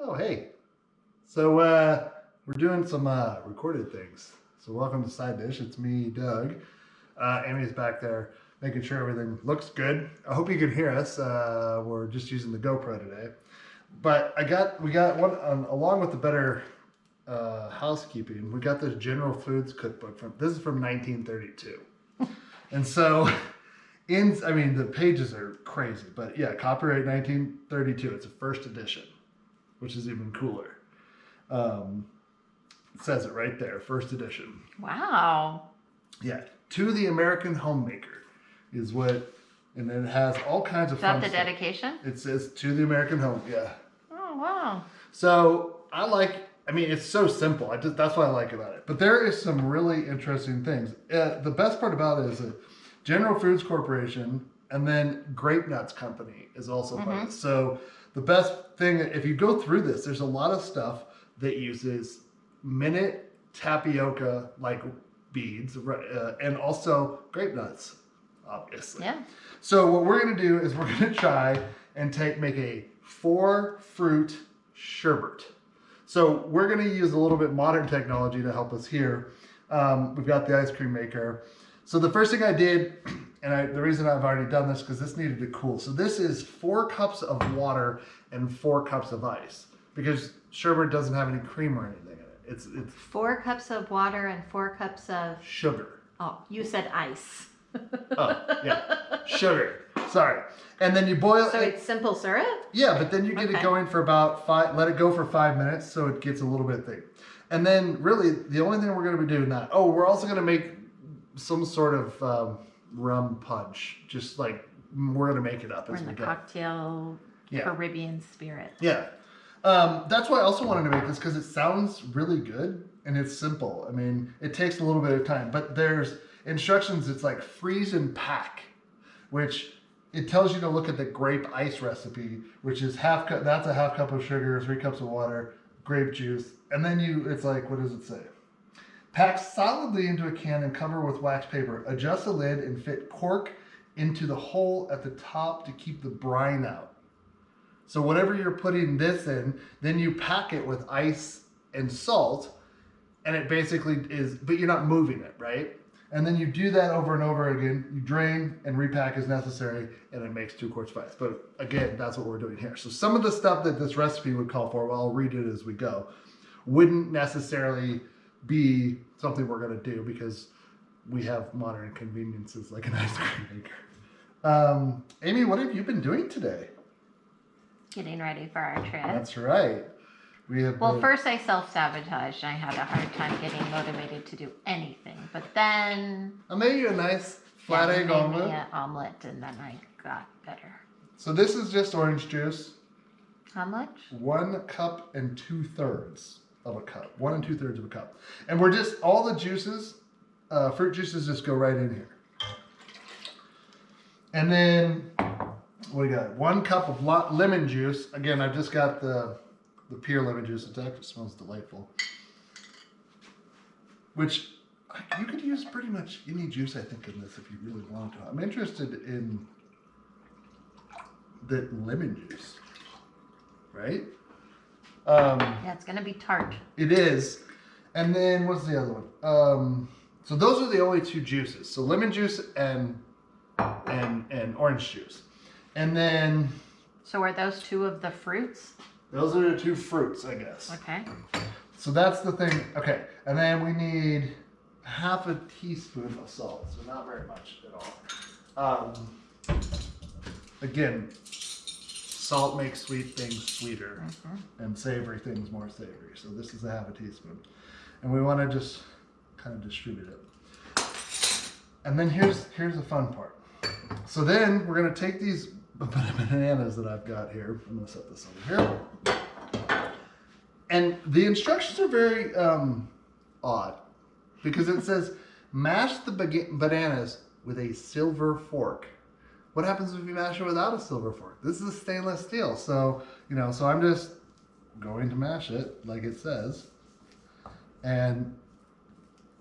Oh, hey. So we're doing some recorded things. So welcome to Side Dish. It's me, Doug. Amy's back there making sure everything looks good. I hope you can hear us. We're just using the GoPro today. But we got one along with the better housekeeping. We got this General Foods cookbook this is from 1932, and so the pages are crazy. But yeah, copyright 1932. It's a first edition, which is even cooler. It says it right there, first edition. Wow. Yeah, To the American Homemaker is what, and it has all kinds of fun stuff. Is that the dedication? It says To the American Home, yeah. Oh, wow. So it's so simple. That's what I like about it. But there is some really interesting things. The best part about it is that General Foods Corporation and then Grape Nuts Company is also part of it. So the best thing, if you go through this, there's a lot of stuff that uses minute tapioca like beads and also grape nuts, obviously. Yeah. So what we're going to do is we're going to try and make a 4-fruit sherbet. So we're going to use a little bit modern technology to help us here. We've got the ice cream maker. So the first thing I did, and the reason I've already done this because this needed to cool. So this is 4 cups of water and 4 cups of ice because sherbet doesn't have any cream or anything in it. It's 4 cups of water and 4 cups of sugar. Oh, you said ice. Oh, yeah. Sugar. Sorry. And then you boil it. So it's simple syrup? Yeah, but then you get it going for about let it go for 5 minutes so it gets a little bit thick. And then really the only thing we're going to be doing that. Oh, we're also going to make some sort of rum punch. Just like we're going to make it up as we go. Cocktail Caribbean spirit. Yeah. That's why I also wanted to make this because it sounds really good and it's simple. I mean, it takes a little bit of time, but there's instructions. It's like freeze and pack, which it tells you to look at the grape ice recipe, which is half cup. That's a half cup of sugar, 3 cups of water, grape juice, and then it's like, what does it say? Pack solidly into a can and cover with wax paper. Adjust the lid and fit cork into the hole at the top to keep the brine out. So whatever you're putting this in, then you pack it with ice and salt, and it basically is, but you're not moving it, right? And then you do that over and over again. You drain and repack as necessary, and it makes 2 quarts of ice. But again, that's what we're doing here. So some of the stuff that this recipe would call for, well, I'll read it as we go, wouldn't necessarily be something we're going to do because we have modern conveniences like an ice cream maker. Amy, what have you been doing today? Getting ready for our trip. That's right. First I self-sabotaged. I had a hard time getting motivated to do anything. But then I made you a nice flat egg omelet. An omelet, and then I got better. So this is just orange juice. How much? 1 cup and 2/3 of a cup. 1 2/3 of a cup. And we're just, all the juices, fruit juices just go right in here. And then we got 1 cup of lemon juice. Again, I've just got the pure lemon juice. It actually smells delightful. Which you could use pretty much any juice, I think, in this if you really want to. I'm interested in the lemon juice, right? Yeah, it's gonna be tart. It is. And then what's the other one? So those are the only 2 juices. So lemon juice and orange juice. And then So are those 2 of the fruits? those are the 2 fruits, I guess. Okay. So that's the thing. Okay. And then we need half a teaspoon of salt. So not very much at all. Again, salt makes sweet things sweeter and savory things more savory. So this is a half a teaspoon. And we want to just kind of distribute it. And then here's the fun part. So then we're going to take these bananas that I've got here. I'm going to set this over here. And the instructions are very odd because it says mash the bananas with a silver fork. What happens if you mash it without a silver fork? This is stainless steel. So, so I'm just going to mash it like it says. And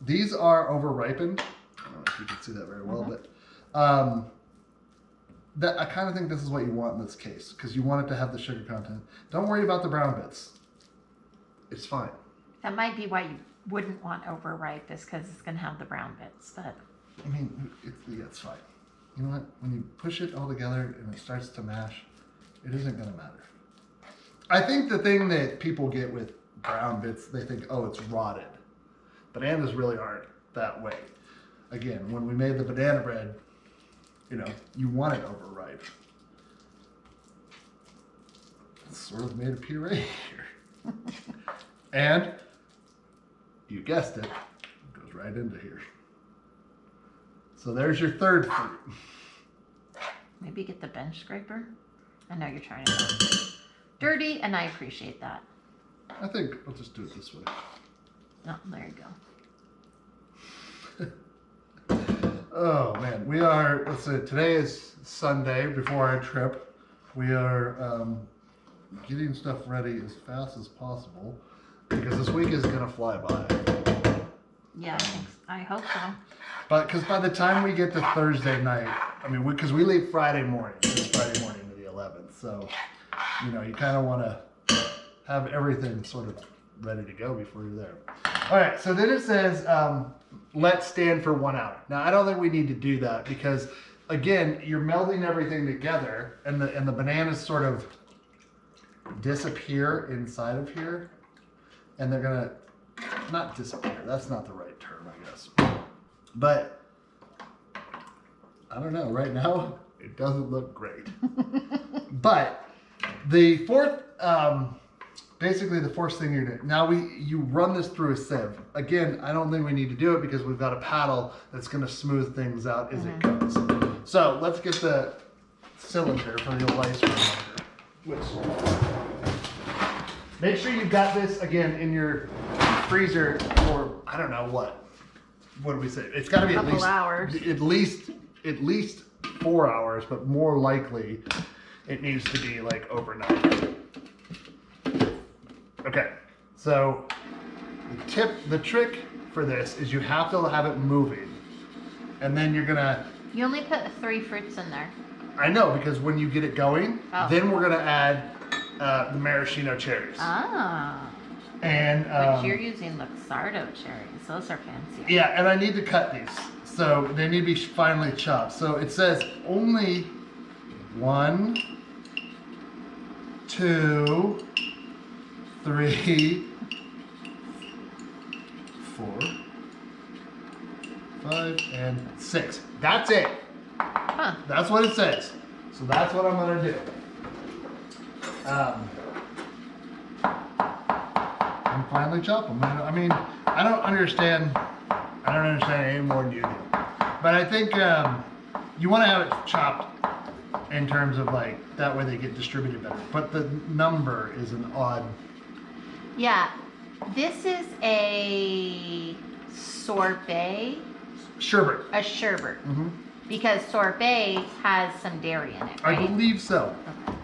these are over ripened. I don't know if you can see that very well, but I kind of think this is what you want in this case because you want it to have the sugar content. Don't worry about the brown bits. It's fine. That might be why you wouldn't want overripe, is because it's going to have the brown bits. But I mean, it's fine. You know what? When you push it all together and it starts to mash, it isn't going to matter. I think the thing that people get with brown bits, they think, oh, it's rotted. Bananas really aren't that way. Again, when we made the banana bread, you know, you want it overripe. It's sort of made a puree here. And, you guessed it, it goes right into here. So there's your third fruit. maybe get the bench scraper. I know you're trying to be dirty, and I appreciate that. I think I'll just do it this way. Oh, there you go. Oh man, we are, let's see, today is Sunday before our trip. We are getting stuff ready as fast as possible because this week is going to fly by. Yeah, I hope so. But because by the time we get to Thursday night, I mean, because we leave Friday morning, it's Friday morning to the 11th. So, you know, you kind of want to have everything sort of ready to go before you're there. All right, so then it says, let stand for 1 hour. Now, I don't think we need to do that because, again, you're melding everything together and the bananas sort of disappear inside of here. And they're going to, not disappear, that's not the right term, I guess. But, I don't know, right now, it doesn't look great. But, the fourth, basically the fourth thing you're doing, now you run this through a sieve. Again, I don't think we need to do it because we've got a paddle that's going to smooth things out as it goes. So, let's get the cylinder for the old ice cream maker. Make sure you've got this, again, in your freezer for, I don't know what do we say? It's got to be at least 4 hours, but more likely it needs to be like overnight. Okay, so the trick for this is you have to have it moving, and then you're gonna. You only put 3 fruits in there. I know, because when you get it going, then we're gonna add the maraschino cherries. Ah. And but you're using Luxardo cherries. Those are fancy. Yeah, and I need to cut these, so they need to be finely chopped. So it says only 1, 2, 3, 4, 5, and 6. That's it. Huh. That's what it says. So that's what I'm gonna do. And finally chop them. I mean, I don't understand any more than you do. But I think you want to have it chopped in terms of like, that way they get distributed better. But the number is an odd. Yeah, this is a sorbet. Sherbet. A sherbet. Mm-hmm. Because sorbet has some dairy in it, right? I believe so. Okay.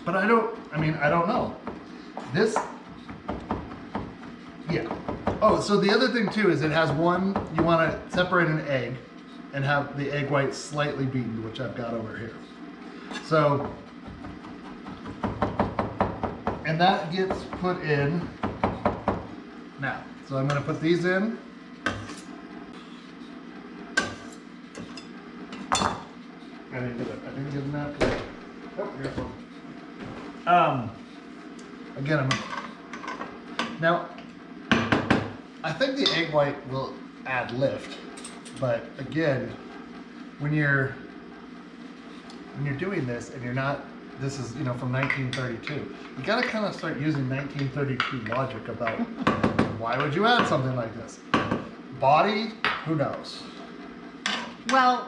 But I don't know. This, yeah. Oh, so the other thing too is it has one, you want to separate an egg and have the egg white slightly beaten, which I've got over here. So, and that gets put in now. So I'm going to put these in. I didn't get a napkin. Oh, here's one. Again, now, I think the egg white will add lift, but again, when you're doing this and you're not, this is, you know, from 1932, you gotta kind of start using 1932 logic about why would you add something like this? Body, who knows? Well,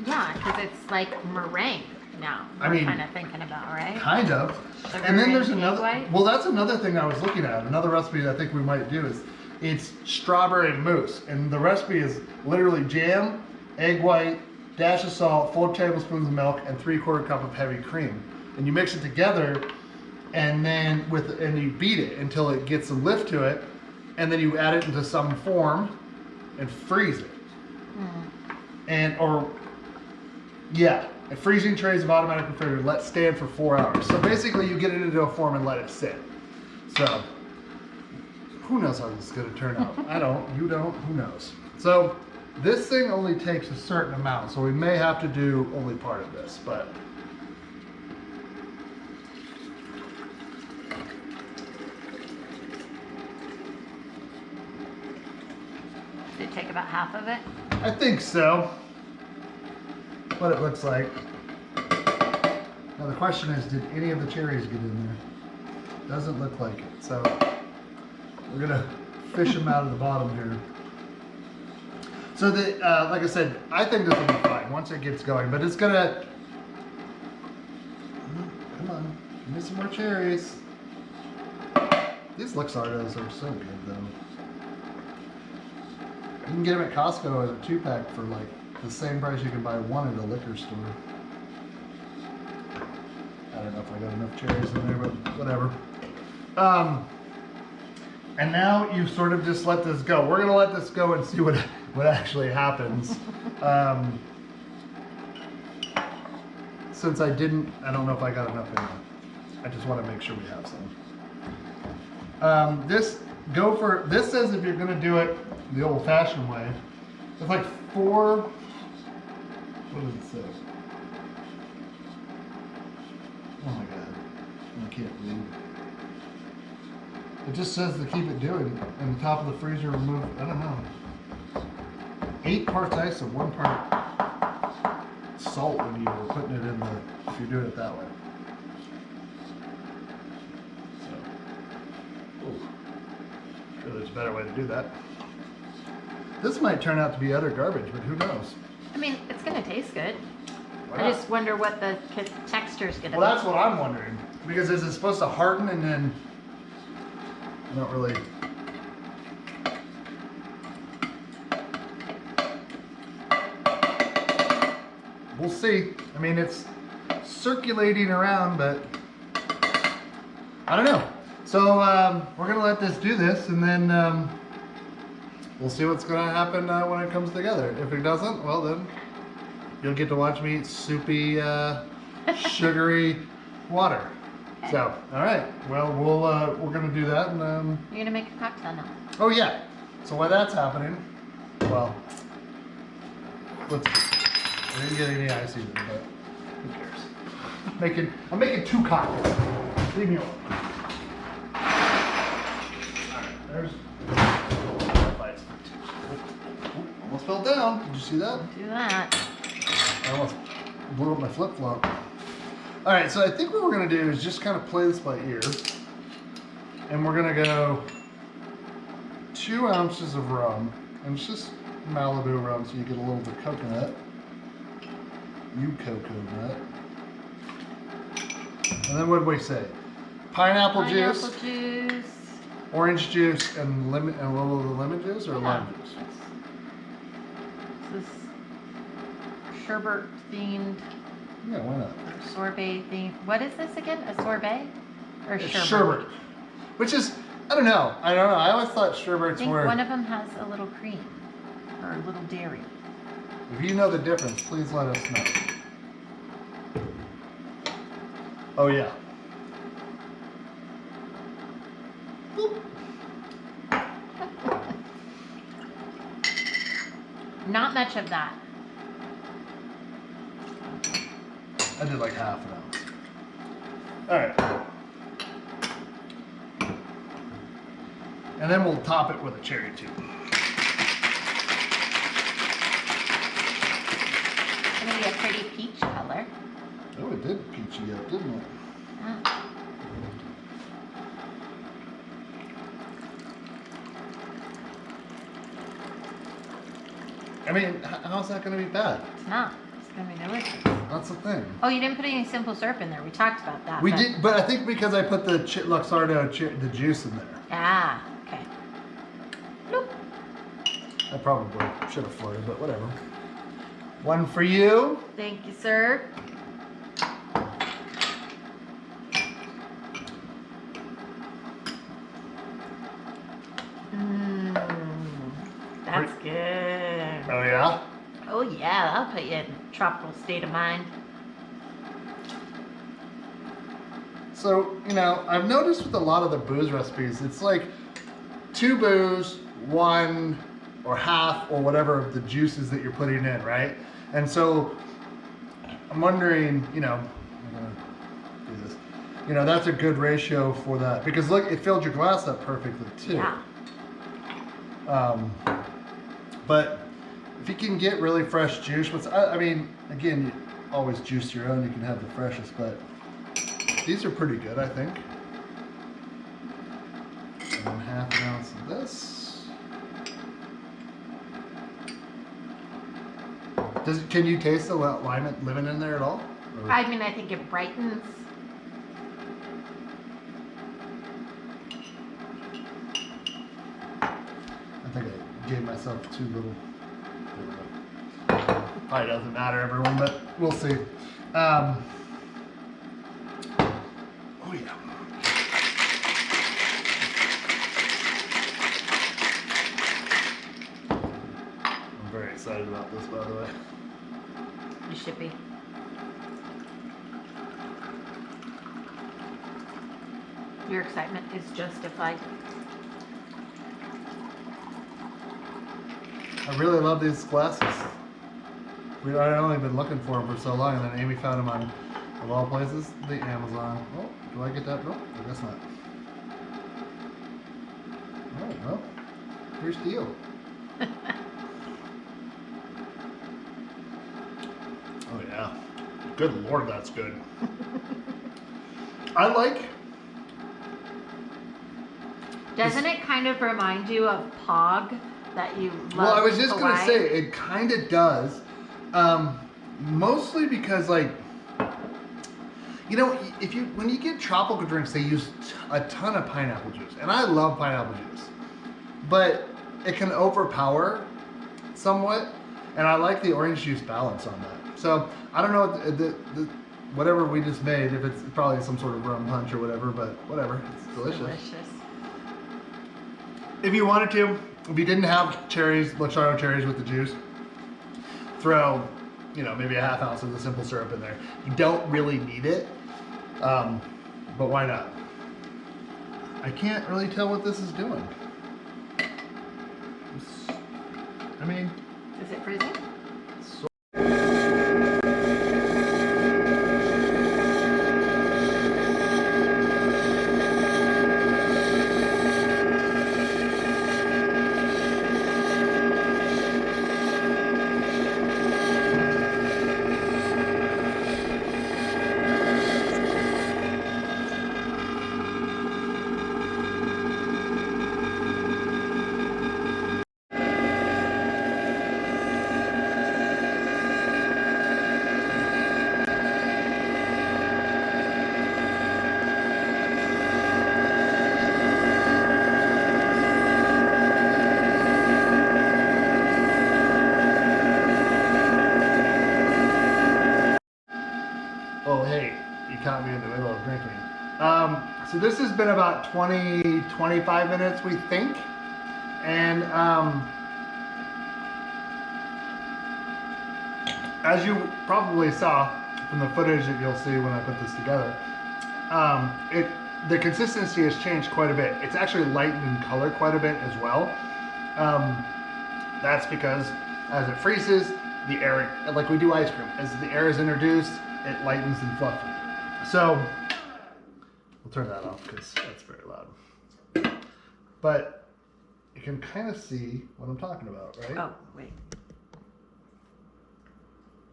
yeah, because it's like meringue now. We're kind of thinking about, right? Kind of. Sugar And then there's and another. egg white? Well, that's another thing I was looking at. Another recipe that I think we might do is it's strawberry mousse, and the recipe is literally jam, egg white, dash of salt, 4 tablespoons of milk, and 3/4 cup of heavy cream. And you mix it together, and then you beat it until it gets some lift to it, and then you add it into some form and freeze it. And freezing trays of automatic refrigerator let stand for 4 hours. So basically you get it into a form and let it sit. So who knows how this is gonna turn out? I don't, you don't, who knows? So this thing only takes a certain amount, so we may have to do only part of this, but Did it take about half of it? I think so. What it looks like. Now the question is, did any of the cherries get in there? Doesn't look like it. So we're gonna fish them out of the bottom here. So the, like I said, I think this will be fine once it gets going, but it's gonna, come on, give me some more cherries. These Luxardos are so good though. You can get them at Costco as a 2-pack for like the same price you can buy one at a liquor store. I don't know if I got enough cherries in there, but whatever. And now you sort of just let this go. We're gonna let this go and see what actually happens. Since I don't know if I got enough in there. I just want to make sure we have some. This says if you're gonna do it the old-fashioned way, it's like 4. What does it say? Oh my god, I can't believe it. It just says to keep it doing. In the top of the freezer, remove, I don't know, 8 parts ice and 1 part salt when you were putting it in the, if you're doing it that way. So, sure there's a better way to do that. This might turn out to be utter garbage, but who knows? I mean, it's gonna taste good. Why I not? just wonder what the texture is gonna Well, be. that's what I'm wondering. Because is it supposed to harden and then, I don't really. We'll see. I mean, it's circulating around, but I don't know. So we're gonna let this do this, and then we'll see what's gonna happen when it comes together. If it doesn't, well then you'll get to watch me eat soupy, sugary water. So, all right. Well, we're gonna do that, and You're gonna make a cocktail now. oh yeah. So while that's happening, well, I didn't get any ice either, but who cares? I'm making 2 cocktails. Leave me alone. Alright, there's ice. Oop, almost fell down. Did you see that? Do that. I almost blew up my flip-flop. Alright, so I think what we're gonna do is just kind of play this by ear. And we're gonna go 2 ounces of rum. And it's just Malibu rum, so you get a little bit of coconut. Coconut. And then what did we say? Pineapple juice, orange juice, and lemon, and a little of the lemon juice or lime juice. This is sherbet themed. Yeah, why not? Or sorbet themed. What is this again? A sorbet or It's sherbet? sherbet, which is I don't know. I always thought I sherbets think were. one of them has a little cream or a little dairy. If you know the difference, please let us know. Oh yeah. Boop. Not much of that. I did like half an ounce. All right. And then we'll top it with a cherry too. It's gonna be a pretty peach color. Oh, it did peachy up, didn't it? Yeah. I mean, how's that going to be bad? It's not. It's gonna be delicious. That's the thing. Oh, you didn't put any simple syrup in there. We talked about that. We did, but I think because I put the Luxardo the juice in there. Ah, okay. Bloop. I probably should have flirted, but whatever. One for you. Thank you, sir. That's good. Oh yeah. Oh yeah, that'll put you in a tropical state of mind. So, you know, I've noticed with a lot of the booze recipes, it's like 2 booze, 1 or half or whatever of the juices that you're putting in, right? And so I'm wondering, you know, I'm gonna do this. You know, that's a good ratio for that because look, it filled your glass up perfectly too. Yeah. But if you can get really fresh juice, I mean, again, you always juice your own. You can have the freshest, but these are pretty good, I think. And half an ounce of this. Can you taste the lime living in there at all? Or? I mean, I think it brightens. I think I gave myself too little. Probably doesn't matter, everyone, but we'll see. Oh yeah. I'm very excited about this, by the way. You should be. Your excitement is justified. I really love these glasses. I'd only been looking for them for so long, and then Amy found them on, of all places, the Amazon. Oh, do I get that? No, I guess not. Oh, well, here's Deal. Oh, yeah. Good Lord, that's good. I like... Doesn't it kind of remind you of Pog that you love? Well, I was just going to say, it kind of does. Mostly because, like, you know, when you get tropical drinks, they use a ton of pineapple juice. And I love pineapple juice. But it can overpower somewhat. And I like the orange juice balance on that. So, I don't know, whatever we just made, if it's probably some sort of rum punch or whatever, but whatever. It's delicious. If you wanted to, if you didn't have cherries, Luxardo cherries with the juice, throw, you know, maybe a half ounce of the simple syrup in there. You don't really need it, but why not? I can't really tell what this is doing. I mean... Is it freezing? Oh, hey, you caught me in the middle of drinking. So this has been about 20, 25 minutes, we think. And as you probably saw from the footage that you'll see when I put this together, the consistency has changed quite a bit. It's actually lightened in color quite a bit as well. That's because as it freezes, the air, like we do ice cream, as the air is introduced, it lightens and fluffy. So, we'll turn that off because that's very loud. But you can kind of see what I'm talking about, right? Oh, wait.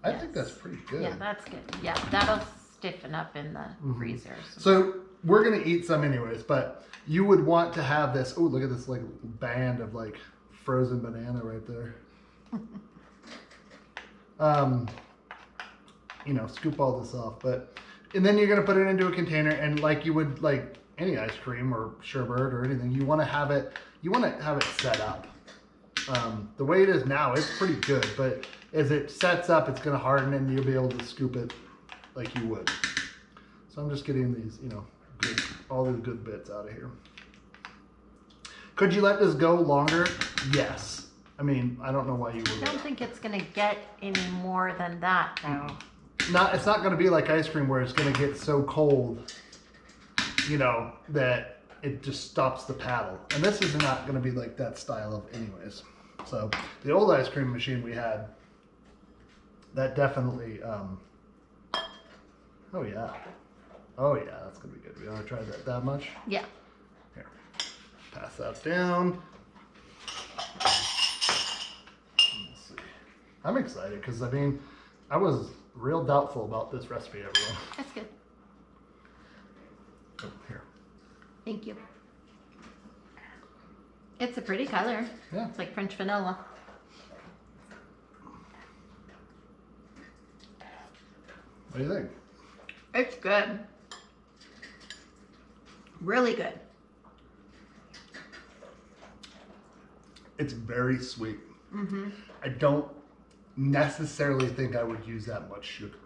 I think that's pretty good. Yeah, that's good. Yeah, that'll stiffen up in the freezer. So we're gonna eat some anyways, but you would want to have this. Oh, look at this like band of like frozen banana right there. You know, scoop all this off, and then you're gonna put it into a container, and like you would like any ice cream or sherbet or anything, you want to have it set up. The way it is now, it's pretty good, but as it sets up, it's gonna harden, and you'll be able to scoop it like you would. So I'm just getting these, you know, all these good bits out of here. Could you let this go longer? Yes. I mean, I don't know why you would. I don't think it's gonna get any more than that, though. It's not going to be like ice cream where it's going to get so cold that it just stops the paddle. And this is not going to be like that style of anyways. So the old ice cream machine we had, that definitely, oh yeah, that's going to be good. We want to try that much? Yeah. Here, pass that down. Let's see. I'm excited because, I mean, I was real doubtful about this recipe, everyone. That's good. Oh, here. Thank you. It's a pretty color. Yeah. It's like French vanilla. What do you think? It's good. Really good. It's very sweet. Mm-hmm. I don't necessarily think I would use that much sugar.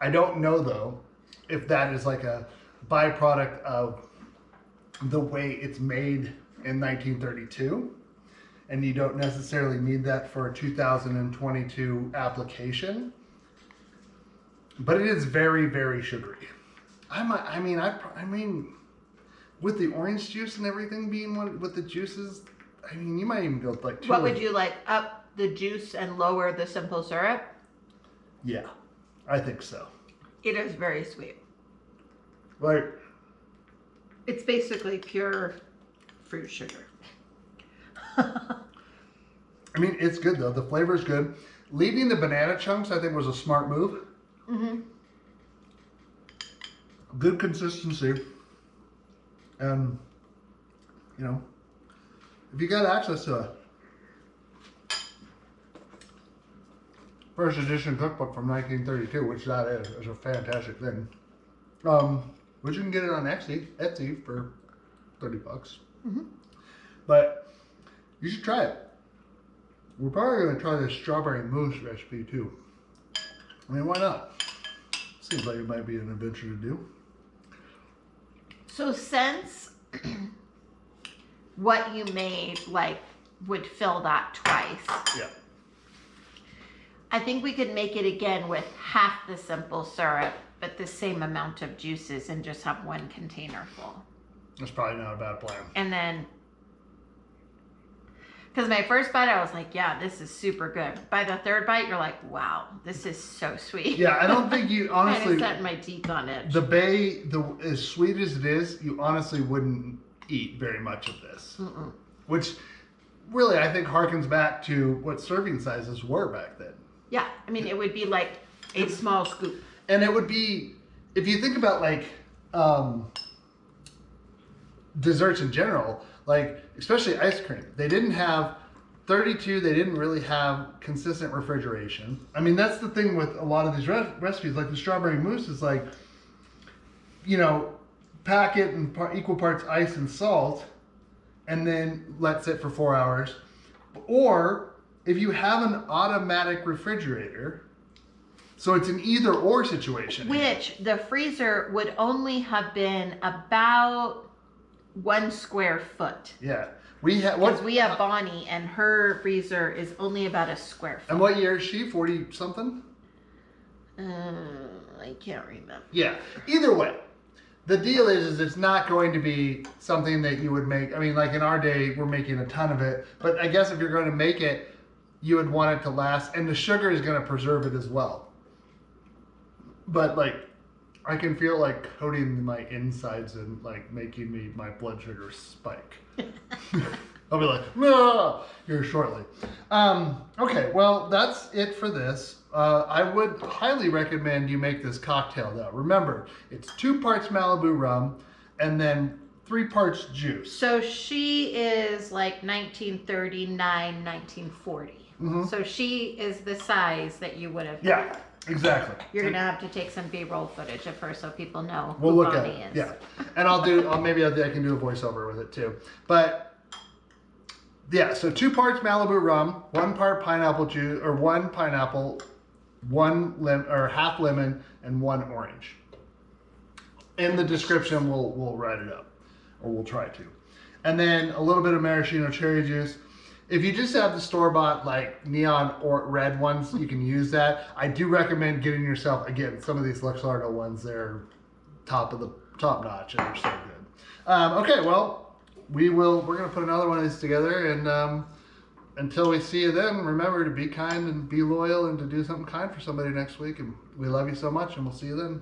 I don't know, though, if that is like a byproduct of the way it's made in 1932, and you don't necessarily need that for a 2022 application, but it is very, very sugary. I mean, with the orange juice and everything being one with the juices, I mean, you might even go like two. What would you like? Up the juice and lower the simple syrup? Yeah, I think so. It is very sweet. Like, It's basically pure fruit sugar. I mean, it's good though. The flavor is good. Leaving the banana chunks, I think, was a smart move. Mm-hmm. Good consistency. And, if you got access to a first edition cookbook from 1932, which that is a fantastic thing. But you can get it on Etsy for $30. Mm-hmm. But you should try it. We're probably going to try this strawberry mousse recipe too. I mean, why not? Seems like it might be an adventure to do. So since what you made would fill that twice, Yeah. I think we could make it again with half the simple syrup, but the same amount of juices, and just have one container full. That's probably not a bad plan. And then, because my first bite, I was like, yeah, this is super good. By the third bite, you're like, wow, this is so sweet. Yeah, I don't think you Kind honestly. of setting my teeth on edge. As sweet as it is, you honestly wouldn't eat very much of this. Mm-mm. Which, really, I think harkens back to what serving sizes were back then. Yeah, I mean, it would be like a small scoop. And it would be, if you think about desserts in general, especially ice cream, they didn't have 32, they didn't really have consistent refrigeration. I mean, that's the thing with a lot of these recipes, like the strawberry mousse is pack it in equal parts ice and salt, and then let sit for 4 hours. Or if you have an automatic refrigerator, so it's an either or situation. Which the freezer would only have been about 1 square foot. Yeah. Because we have Bonnie, and her freezer is only about a square foot. And what year is she? 40 something? I can't remember. Yeah. Either way, the deal is it's not going to be something that you would make. I mean, like in our day, we're making a ton of it. But I guess if you're going to make it, you would want it to last. And the sugar is going to preserve it as well. But I can feel coating my insides and making my blood sugar spike. I'll be like, no, here shortly. Okay, well, that's it for this. I would highly recommend you make this cocktail though. Remember, it's 2 parts Malibu rum and then 3 parts juice. So she is 1939, 1940. Mm-hmm. So she is the size that you would have. Yeah, exactly. You're going to have to take some B-roll footage of her so people know We'll who look Bonnie at it. is. Yeah, and I can do a voiceover with it too. But yeah, so 2 parts Malibu rum, 1 part pineapple juice, or 1 pineapple, 1 half lemon, and 1 orange. In the description, we'll write it up, or we'll try to. And then a little bit of maraschino cherry juice. If you just have the store-bought neon or red ones, you can use that. I do recommend getting yourself, again, some of these Luxardo ones. They're top of the top notch, and they're so good. Okay, well, we're gonna put another one of these together, and until we see you then, remember to be kind and be loyal and to do something kind for somebody next week. And we love you so much, and we'll see you then.